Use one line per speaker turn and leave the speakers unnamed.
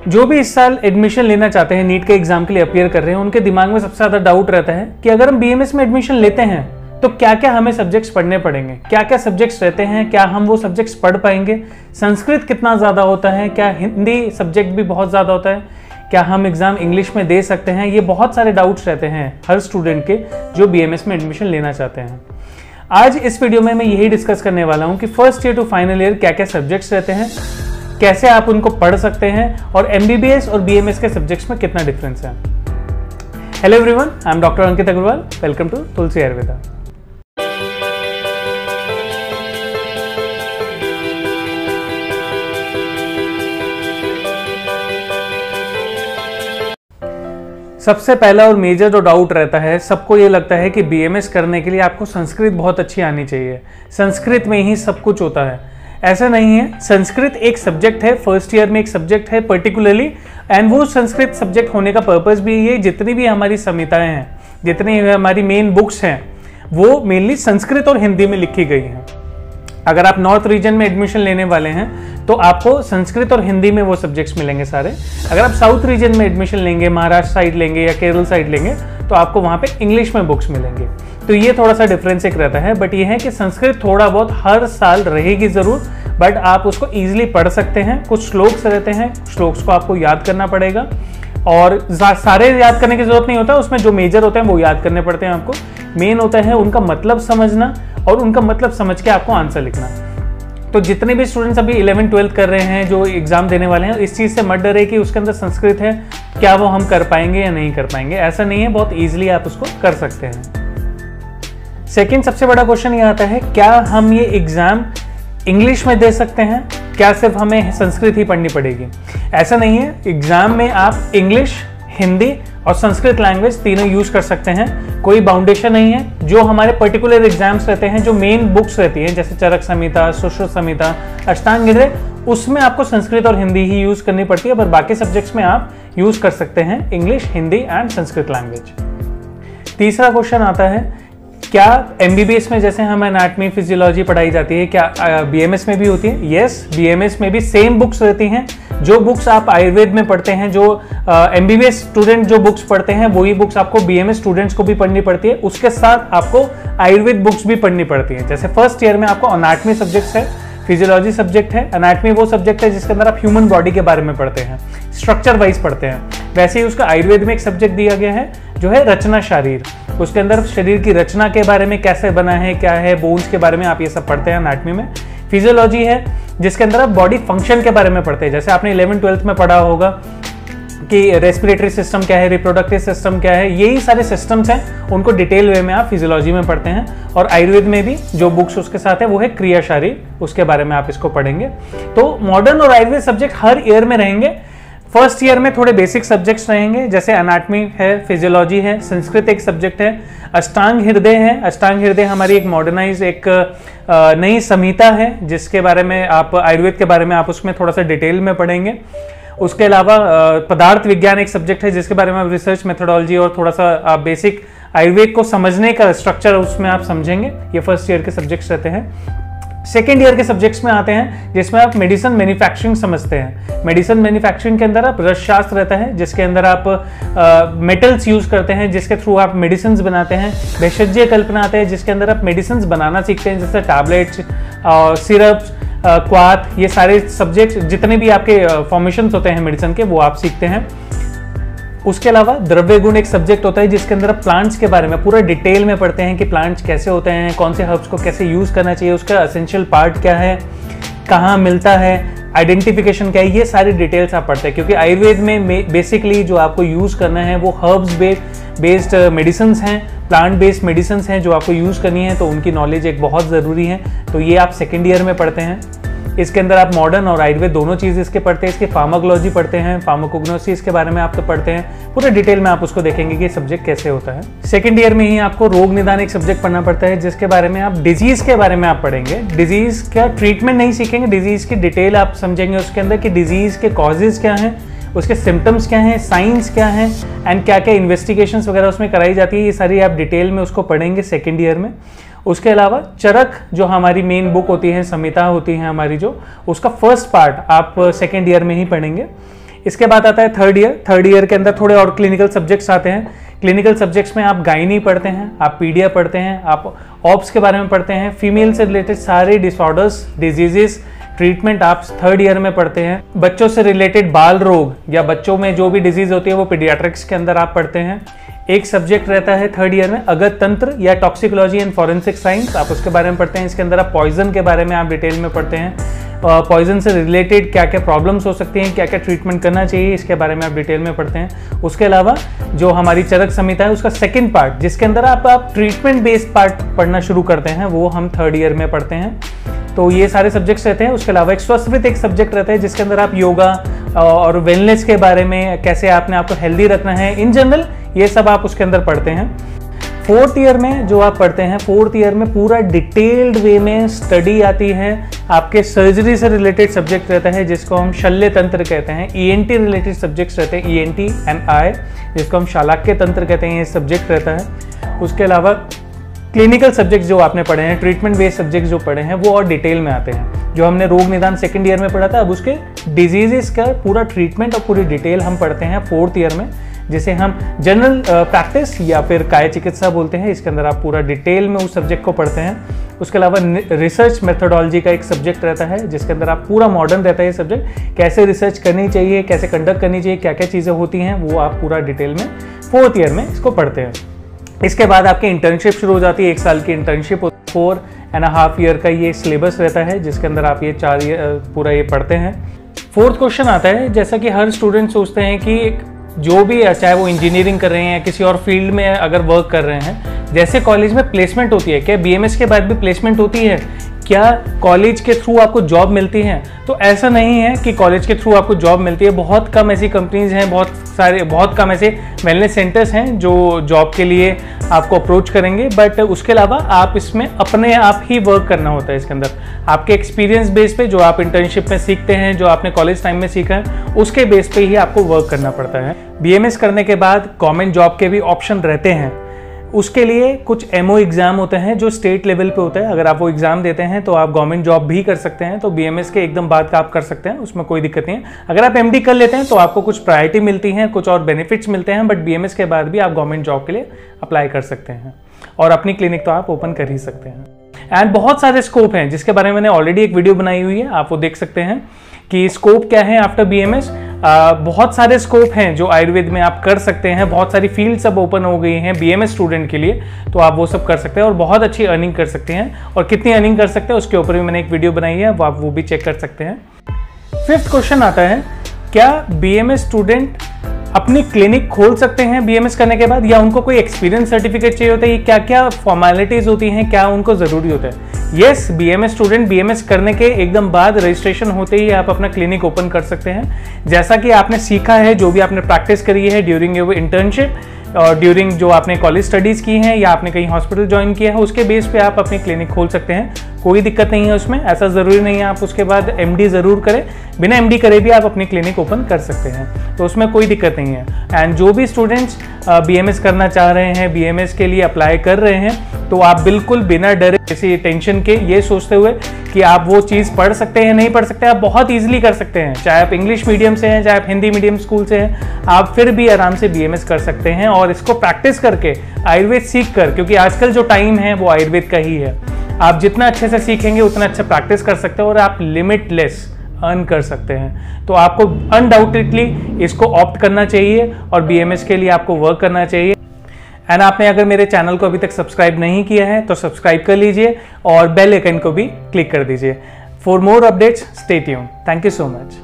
जो भी इस साल एडमिशन लेना चाहते हैं, नीट के एग्जाम के लिए अपियर कर रहे हैं, उनके दिमाग में सबसे ज़्यादा डाउट रहता है कि अगर हम बीएमएस में एडमिशन लेते हैं तो क्या क्या हमें सब्जेक्ट्स पढ़ने पड़ेंगे, क्या क्या सब्जेक्ट्स रहते हैं, क्या हम वो सब्जेक्ट्स पढ़ पाएंगे, संस्कृत कितना ज़्यादा होता है, क्या हिंदी सब्जेक्ट भी बहुत ज़्यादा होता है, क्या हम एग्ज़ाम इंग्लिश में दे सकते हैं। ये बहुत सारे डाउट्स रहते हैं हर स्टूडेंट के जो बीएमएस में एडमिशन लेना चाहते हैं। आज इस वीडियो में मैं यही डिस्कस करने वाला हूँ कि first year to final year क्या क्या सब्जेक्ट्स रहते हैं, कैसे आप उनको पढ़ सकते हैं और एमबीबीएस और बीएमएस के सब्जेक्ट्स में कितना डिफरेंस है। Hello everyone, I am doctor Ankit Agarwal. Welcome to Tulsi Ayurveda. सबसे पहला और मेजर जो डाउट रहता है, सबको ये लगता है कि बीएमएस करने के लिए आपको संस्कृत बहुत अच्छी आनी चाहिए, संस्कृत में ही सब कुछ होता है। ऐसा नहीं है। संस्कृत एक सब्जेक्ट है, फर्स्ट ईयर में एक सब्जेक्ट है पर्टिकुलरली, एंड वो संस्कृत सब्जेक्ट होने का पर्पस भी ये, जितनी भी हमारी संहिताएं हैं, जितनी हमारी मेन बुक्स हैं, वो मेनली संस्कृत और हिंदी में लिखी गई हैं। अगर आप नॉर्थ रीजन में एडमिशन लेने वाले हैं तो आपको संस्कृत और हिंदी में वो सब्जेक्ट्स मिलेंगे सारे। अगर आप साउथ रीजन में एडमिशन लेंगे, महाराष्ट्र साइड लेंगे या केरल साइड लेंगे, तो आपको वहाँ पे इंग्लिश में बुक्स मिलेंगे। तो ये थोड़ा सा डिफरेंस एक रहता है, बट ये है कि संस्कृत थोड़ा बहुत हर साल रहेगी ज़रूर, बट आप उसको ईजिली पढ़ सकते हैं। कुछ श्लोक्स रहते हैं, श्लोक्स को आपको याद करना पड़ेगा और सारे याद करने की जरूरत नहीं होता, उसमें जो मेजर होते हैं वो याद करने पड़ते हैं आपको। मेन होता है उनका मतलब समझना और उनका मतलब समझ के आपको आंसर लिखना। तो जितने भी स्टूडेंट्स अभी 11th-12th कर रहे हैं, जो एग्जाम देने वाले हैं, इस चीज़ से मत डरे कि उसके अंदर संस्कृत है, क्या वो हम कर पाएंगे या नहीं कर पाएंगे। ऐसा नहीं है, बहुत ईजिली आप उसको कर सकते हैं। सेकेंड सबसे बड़ा क्वेश्चन ये आता है, क्या हम ये एग्जाम इंग्लिश में दे सकते हैं, क्या सिर्फ हमें संस्कृत ही पढ़नी पड़ेगी? ऐसा नहीं है। एग्जाम में आप इंग्लिश, हिंदी और संस्कृत लैंग्वेज तीनों यूज कर सकते हैं, कोई बाउंडेशन नहीं है। जो हमारे पर्टिकुलर एग्जाम्स रहते हैं, जो मेन बुक्स रहती हैं, जैसे चरक संहिता, सुश्रुत संहिता, अष्टांग हृदय, उसमें आपको संस्कृत और हिंदी ही यूज करनी पड़ती है, पर बाकी सब्जेक्ट्स में आप यूज कर सकते हैं English, Hindi and Sanskrit language. तीसरा क्वेश्चन आता है, क्या एमबीबीएस में जैसे हमें एनाटॉमी, फिजियोलॉजी पढ़ाई जाती है, क्या बीएमएस में भी होती है? यस, बीएमएस में भी सेम बुक्स रहती हैं। जो बुक्स आप आयुर्वेद में पढ़ते हैं, जो एमबीबीएस स्टूडेंट जो बुक्स पढ़ते हैं, वही बुक्स आपको बीएमएस स्टूडेंट्स को भी पढ़नी पड़ती है। उसके साथ आपको आयुर्वेद बुक्स भी पढ़नी पड़ती है। जैसे फर्स्ट ईयर में आपको एनाटॉमी सब्जेक्ट्स है, फिजियोलॉजी सब्जेक्ट है, एनाटॉमी वो सब्जेक्ट है जिसके अंदर आप ह्यूमन बॉडी के बारे में पढ़ते हैं, स्ट्रक्चर वाइज पढ़ते हैं। वैसे ही उसका आयुर्वेद में एक सब्जेक्ट दिया गया है जो है रचना शरीर। उसके अंदर शरीर की रचना के बारे में, कैसे बना है, क्या है, बोन्स के बारे में आप ये सब पढ़ते हैं एनाटॉमी में। फिजियोलॉजी है जिसके अंदर आप बॉडी फंक्शन के बारे में पढ़ते हैं। जैसे आपने 11th-12th में पढ़ा होगा कि रेस्पिरेटरी सिस्टम क्या है, रिप्रोडक्टिव सिस्टम क्या है, यही सारे सिस्टम्स हैं, उनको डिटेल वे में आप फिजियोलॉजी में पढ़ते हैं। और आयुर्वेद में भी जो बुक्स उसके साथ है वो है क्रिया शरीर, उसके बारे में आप इसको पढ़ेंगे। तो मॉडर्न और आयुर्वेद सब्जेक्ट हर ईयर में रहेंगे। फर्स्ट ईयर में थोड़े बेसिक सब्जेक्ट्स रहेंगे, जैसे एनाटॉमी है, फिजियोलॉजी है, संस्कृत एक सब्जेक्ट है, अष्टांग हृदय है। अष्टांग हृदय हमारी एक मॉडर्नाइज एक नई संहिता है, जिसके बारे में आप आयुर्वेद के बारे में आप उसमें थोड़ा सा डिटेल में पढ़ेंगे। उसके अलावा पदार्थ विज्ञान एक सब्जेक्ट है, जिसके बारे में आप रिसर्च मेथोडोलॉजी और थोड़ा सा आप बेसिक आयुर्वेद को समझने का स्ट्रक्चर उसमें आप समझेंगे। ये फर्स्ट ईयर के सब्जेक्ट्स रहते हैं। सेकेंड ईयर के सब्जेक्ट्स में आते हैं जिसमें आप मेडिसिन मैन्युफैक्चरिंग समझते हैं। मेडिसिन मैन्युफैक्चरिंग के अंदर आप रसशास्त्र रहता है, जिसके अंदर आप मेटल्स यूज करते हैं, जिसके थ्रू आप मेडिसिन बनाते हैं। भेषज्य कल्पना आते हैं, जिसके अंदर आप मेडिसिन बनाना सीखते हैं, जैसे टैबलेट्स, सिरप्स, क्वाथ, ये सारे सब्जेक्ट जितने भी आपके फॉर्मेशंस होते हैं मेडिसिन के, वो आप सीखते हैं। उसके अलावा द्रव्य गुण एक सब्जेक्ट होता है, जिसके अंदर आप प्लांट्स के बारे में पूरा डिटेल में पढ़ते हैं कि प्लांट्स कैसे होते हैं, कौन से हर्ब्स को कैसे यूज करना चाहिए, उसका एसेंशियल पार्ट क्या है, कहाँ मिलता है, आइडेंटिफिकेशन क्या है, ये सारी डिटेल्स आप पढ़ते हैं। क्योंकि आयुर्वेद में बेसिकली जो आपको यूज करना है वो हर्ब्स बेस्ड मेडिसिन हैं, प्लांट बेस्ड मेडिसिन हैं जो आपको यूज करनी है, तो उनकी नॉलेज एक बहुत ज़रूरी है। तो ये आप सेकेंड ईयर में पढ़ते हैं। इसके अंदर आप मॉडर्न और आयुर्वेद दोनों चीज़ इसके पढ़ते हैं। इसके फार्माकोलॉजी पढ़ते हैं, फार्माकोग्नोसी इसके बारे में आप तो पढ़ते हैं। पूरे डिटेल में आप उसको देखेंगे कि सब्जेक्ट कैसे होता है। सेकंड ईयर में ही आपको रोग निदान एक सब्जेक्ट पढ़ना पड़ता है, जिसके बारे में आप डिजीज के बारे में आप पढ़ेंगे। डिजीज का ट्रीटमेंट नहीं सीखेंगे, डिजीज की डिटेल आप समझेंगे उसके अंदर कि डिजीज के कॉजेज क्या हैं, उसके सिम्टम्स क्या हैं, साइंस क्या हैं, एंड क्या क्या इन्वेस्टिगेशंस वगैरह उसमें कराई जाती है, ये सारी आप डिटेल में उसको पढ़ेंगे सेकेंड ईयर में। उसके अलावा चरक जो हमारी मेन बुक होती है, संहिता होती है हमारी जो, उसका फर्स्ट पार्ट आप सेकेंड ईयर में ही पढ़ेंगे। इसके बाद आता है थर्ड ईयर। थर्ड ईयर के अंदर थोड़े और क्लिनिकल सब्जेक्ट्स आते हैं। क्लिनिकल सब्जेक्ट्स में आप गायनी पढ़ते हैं, आप पीडिया पढ़ते हैं, आप ऑप्स के बारे में पढ़ते हैं, फीमेल से रिलेटेड सारे डिसऑर्डर्स, डिजीजेस, ट्रीटमेंट आप थर्ड ईयर में पढ़ते हैं। बच्चों से रिलेटेड बाल रोग या बच्चों में जो भी डिजीज होती है वो पीडियाट्रिक्स के अंदर आप पढ़ते हैं। एक सब्जेक्ट रहता है थर्ड ईयर में अगत तंत्र या टॉक्सिकोलॉजी एंड फॉरेंसिक साइंस, आप उसके बारे में पढ़ते हैं। इसके अंदर आप पॉइजन के बारे में आप डिटेल में पढ़ते हैं। पॉइजन से रिलेटेड क्या क्या प्रॉब्लम्स हो सकती हैं, क्या क्या ट्रीटमेंट करना चाहिए, इसके बारे में आप डिटेल में पढ़ते हैं। उसके अलावा जो हमारी चरक संहिता है उसका सेकंड पार्ट, जिसके अंदर आप ट्रीटमेंट बेस्ड पार्ट पढ़ना शुरू करते हैं, वो हम थर्ड ईयर में पढ़ते हैं। तो ये सारे सब्जेक्ट्स रहते हैं। उसके अलावा एक स्वास्थ्य एक सब्जेक्ट रहता है जिसके अंदर आप योगा और वेलनेस के बारे में, कैसे आपने आपको हेल्दी रखना है, इन जनरल ये सब आप उसके अंदर पढ़ते हैं। फोर्थ ईयर में जो आप पढ़ते हैं, फोर्थ ईयर में पूरा डिटेल्ड वे में स्टडी आती है। आपके सर्जरी से रिलेटेड सब्जेक्ट रहता है जिसको हम शल्य तंत्र कहते हैं। ईएनटी रिलेटेड सब्जेक्ट्स रहते हैं, ईएनटी एंड आई, जिसको हम शालाक्य तंत्र कहते हैं, ये सब्जेक्ट रहता है। उसके अलावा क्लिनिकल सब्जेक्ट्स जो आपने पढ़े हैं, ट्रीटमेंट बेस्ड सब्जेक्ट्स जो पढ़े हैं, वो और डिटेल में आते हैं। जो हमने रोग निदान सेकंड ईयर में पढ़ा था, अब उसके डिजीजेस का पूरा ट्रीटमेंट और पूरी डिटेल हम पढ़ते हैं फोर्थ ईयर में, जिसे हम जनरल प्रैक्टिस या फिर काय चिकित्सा बोलते हैं। इसके अंदर आप पूरा डिटेल में उस सब्जेक्ट को पढ़ते हैं। उसके अलावा रिसर्च मेथोडोलॉजी का एक सब्जेक्ट रहता है जिसके अंदर आप पूरा मॉडर्न रहता है ये सब्जेक्ट, कैसे रिसर्च करनी चाहिए, कैसे कंडक्ट करनी चाहिए, क्या क्या चीज़ें होती हैं, वो आप पूरा डिटेल में फोर्थ ईयर में इसको पढ़ते हैं। इसके बाद आपकी इंटर्नशिप शुरू हो जाती है, 1 साल की इंटर्नशिप, 4.5 ईयर का ये सिलेबस रहता है जिसके अंदर आप ये 4 पूरा ये पढ़ते हैं। फोर्थ क्वेश्चन आता है, जैसा कि हर स्टूडेंट सोचते हैं कि जो भी, चाहे वो इंजीनियरिंग कर रहे हैं, किसी और फील्ड में अगर वर्क कर रहे हैं, जैसे कॉलेज में प्लेसमेंट होती है, क्या बीएमएस के बाद भी प्लेसमेंट होती है, क्या कॉलेज के थ्रू आपको जॉब मिलती है? तो ऐसा नहीं है कि कॉलेज के थ्रू आपको जॉब मिलती है। बहुत कम ऐसी कंपनीज हैं, बहुत कम ऐसे वेलनेस सेंटर्स हैं जो जॉब के लिए आपको अप्रोच करेंगे, बट उसके अलावा आप इसमें अपने आप ही वर्क करना होता है। इसके अंदर आपके एक्सपीरियंस बेस पे, जो आप इंटर्नशिप में सीखते हैं, जो आपने कॉलेज टाइम में सीखा है, उसके बेस पे ही आपको वर्क करना पड़ता है। बीएमएस करने के बाद गवर्नमेंट जॉब के भी ऑप्शन रहते हैं। उसके लिए कुछ एमओ एग्ज़ाम होते हैं जो स्टेट लेवल पे होता है। अगर आप वो एग्ज़ाम देते हैं तो आप गवर्नमेंट जॉब भी कर सकते हैं। तो बीएमएस के एकदम बाद का आप कर सकते हैं, उसमें कोई दिक्कत नहीं है। अगर आप एमडी कर लेते हैं तो आपको कुछ प्रायोरिटी मिलती है, कुछ और बेनिफिट्स मिलते हैं, बट बीएमएस के बाद भी आप गवर्नमेंट जॉब के लिए अप्लाई कर सकते हैं और अपनी क्लिनिक तो आप ओपन कर ही सकते हैं। एंड बहुत सारे स्कोप हैं जिसके बारे में मैंने ऑलरेडी एक वीडियो बनाई हुई है, आप वो देख सकते हैं कि स्कोप क्या है आफ्टर बीएमएस। बहुत सारे स्कोप हैं जो आयुर्वेद में आप कर सकते हैं। बहुत सारी फील्ड सब ओपन हो गई हैं बीएमएस स्टूडेंट के लिए, तो आप वो सब कर सकते हैं और बहुत अच्छी अर्निंग कर सकते हैं। और कितनी अर्निंग कर सकते हैं उसके ऊपर भी मैंने एक वीडियो बनाई है, वो आप वो भी चेक कर सकते हैं। फिफ्थ क्वेश्चन आता है, क्या बीएमएस स्टूडेंट अपनी क्लिनिक खोल सकते हैं बीएमएस करने के बाद, या उनको कोई एक्सपीरियंस सर्टिफिकेट चाहिए होता है? क्या क्या फॉर्मेलिटीज होती हैं, क्या उनको जरूरी होता है? यस, बीएमएस स्टूडेंट बीएमएस करने के एकदम बाद रजिस्ट्रेशन होते ही आप अपना क्लिनिक ओपन कर सकते हैं। जैसा कि आपने सीखा है, जो भी आपने प्रैक्टिस करी है ड्यूरिंग योर इंटर्नशिप और ड्यूरिंग जो आपने कॉलेज स्टडीज की हैं या आपने कहीं हॉस्पिटल ज्वाइन किया है, उसके बेस पे आप अपनी क्लिनिक खोल सकते हैं। कोई दिक्कत नहीं है उसमें, ऐसा ज़रूरी नहीं है आप उसके बाद एमडी ज़रूर करें, बिना एमडी करे भी आप अपनी क्लिनिक ओपन कर सकते हैं, तो उसमें कोई दिक्कत नहीं है। एंड जो भी स्टूडेंट्स बीएमएस करना चाह रहे हैं, बीएमएस के लिए अप्लाई कर रहे हैं, तो आप बिल्कुल बिना डरे, किसी टेंशन के, ये सोचते हुए कि आप वो चीज़ पढ़ सकते हैं नहीं पढ़ सकते, आप बहुत ईजिली कर सकते हैं। चाहे आप इंग्लिश मीडियम से हैं, चाहे आप हिंदी मीडियम स्कूल से हैं, आप फिर भी आराम से बीएमएस कर सकते हैं। और इसको प्रैक्टिस करके, आयुर्वेद सीख कर, क्योंकि आजकल जो टाइम है वो आयुर्वेद का ही है, आप जितना अच्छे से सीखेंगे उतना अच्छा प्रैक्टिस कर सकते हैं और आप लिमिटलेस अर्न कर सकते हैं। तो आपको अनडाउटेडली इसको ऑप्ट करना चाहिए और बीएमएस के लिए आपको वर्क करना चाहिए। एंड आपने अगर मेरे चैनल को अभी तक सब्सक्राइब नहीं किया है तो सब्सक्राइब कर लीजिए और बेल आइकन को भी क्लिक कर दीजिए। For more updates stay tuned. Thank you so much.